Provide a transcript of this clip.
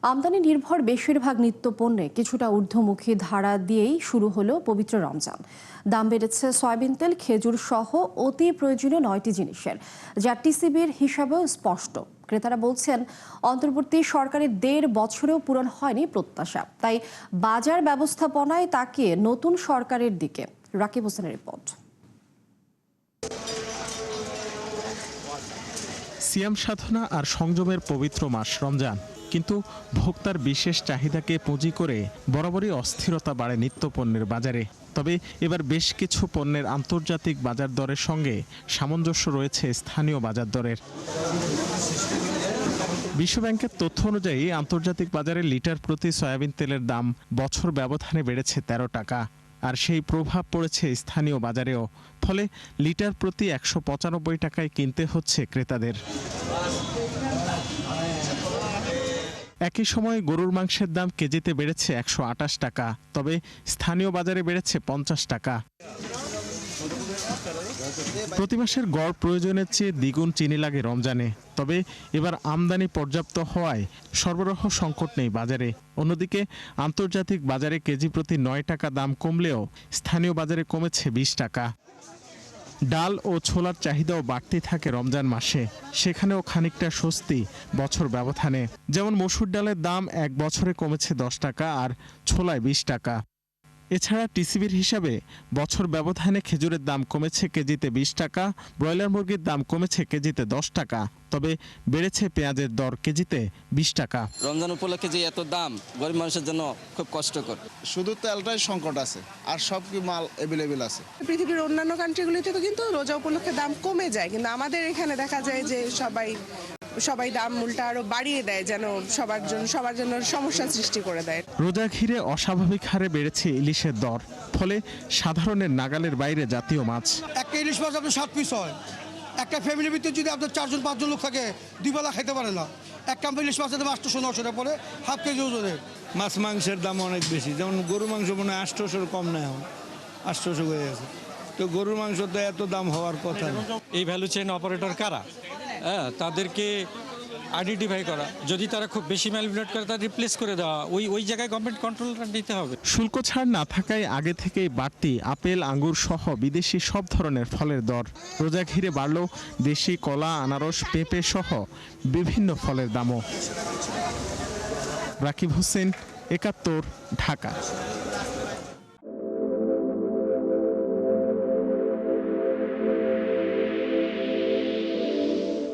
আমদানি নির্ভর বেশিরভাগ নিত্যপণ্যে কিছুটা ঊর্ধ্বমুখী ধারা দিয়েই শুরু হলো পবিত্র রমজান। দাম বেড়েছে সয়াবিন তেল, খেজুর সহ অতি প্রয়োজনীয় 9টি জিনিসের, যা টিসিবির হিসাবেও স্পষ্ট। ক্রেতারা বলছেন, অন্তর্বর্তী সরকারের 1.5 বছরেও পূরণ হয়নি প্রত্যাশা। তাই বাজার ব্যবস্থাপনায় তাকিয়ে নতুন সরকারের দিকে। রাকিব হোসেনের রিপোর্ট। সিয়াম সাধনা আর সংযমের পবিত্র মাস রমজান, কিন্তু ভোক্তার বিশেষ চাহিদাকে পুঁজি করে বরাবরই অস্থিরতা বাড়ে নিত্যপণ্যের বাজারে। তবে এবার বেশ কিছু পণ্যের আন্তর্জাতিক বাজার দরের সঙ্গে সামঞ্জস্য রয়েছে স্থানীয় বাজার দরের। বিশ্বব্যাংকের তথ্য অনুযায়ী আন্তর্জাতিক বাজারে লিটার প্রতি সয়াবিন তেলের দাম বছর ব্যবধানে বেড়েছে 13 টাকা, আর সেই প্রভাব পড়েছে স্থানীয় বাজারেও। ফলে লিটার প্রতি 195 টাকায় কিনতে হচ্ছে ক্রেতাদের। একই সময় গরুর মাংসের দাম কেজিতে বেড়েছে 128 টাকা, তবে স্থানীয় বাজারে বেড়েছে 50 টাকা। প্রতি মাসের গড় প্রয়োজনের চেয়ে দ্বিগুণ চিনি লাগে রমজানে। তবে এবার আমদানি পর্যাপ্ত হওয়ায় সরবরাহ সংকট নেই বাজারে। অন্যদিকে আন্তর্জাতিক বাজারে কেজি প্রতি 9 টাকা দাম কমলেও স্থানীয় বাজারে কমেছে 20 টাকা। ডাল ও ছোলার চাহিদাও বাড়তি থাকে রমজান মাসে, সেখানেও খানিকটা স্বস্তি বছর ব্যবধানে। যেমন মসুর ডালের দাম 1 বছরে কমেছে 10 টাকা, আর ছোলায় 20 টাকা। এছাড়া টিসিবির হিসাবে বছর ব্যবধানে খেজুরের দাম কমেছে কেজিতে 20 টাকা, ব্রয়লার মুরগির দাম কমেছে কেজিতে 10 টাকা, তবে বেড়েছে পেঁয়াজের দর কেজিতে 20 টাকা। রমজান উপলক্ষে যে এত দাম গরিব মানুষের জন্য খুব কষ্টকর। শুধু তেলটাই সংকট আছে, আর সব কি মাল অ্যাভেলেবেল আছে। পৃথিবীর অন্যান্য কান্ট্রিগুলিতে তো কিন্তু রোজা উপলক্ষে দাম কমে যায়, কিন্তু আমাদের এখানে দেখা যায় যে সবাই দাম উল্টা আরো বাড়িয়ে দেয়, যেন সবার জন্য সমস্যা সৃষ্টি করে দেয়। রোজা ঘিরে অস্বাভাবিক হারে বেড়েছে ইলিশের দর, ফলে সাধারণের নাগালের বাইরে জাতীয় মাছ। একটা ইলিশ মাছ আপনার 7 পিস হয়। একটা ফ্যামিলির ভিতরে যদি আপনার 4-5 জন লোক থাকে, 2 বেলা খেতে পারে না। একটা ইলিশ মাছের দাম 800-900 টাকা পড়ে, হাফ কেজি ওজনের। মাছ মাংসের দাম অনেক বেশি, যেমন গরু মাংস মনে হয় 800 কম নেয়, 800 হয়ে গেছে। তো গরুর মাংস তো এত দাম হওয়ার কথা না। এই ভ্যালু চেইন অপারেটর কারা? তাদেরকে আইডেন্টিফাই করা, যদি তারা খুব বেশি ম্যানিপুলেট করে তাদের রিপ্লেস করে দেওয়া, ওই জায়গায় গভর্নমেন্ট কন্ট্রোলটা নিতে হবে। শুল্ক ছাড় না থাকায় আগে থেকেই বাড়তি আপেল, আঙ্গুর সহ বিদেশি সব ধরনের ফলের দর। রোজা ঘিরে বাড়ল দেশি কলা, আনারস, পেঁপে সহ বিভিন্ন ফলের দামও। রাকিব হোসেন, 71, ঢাকা।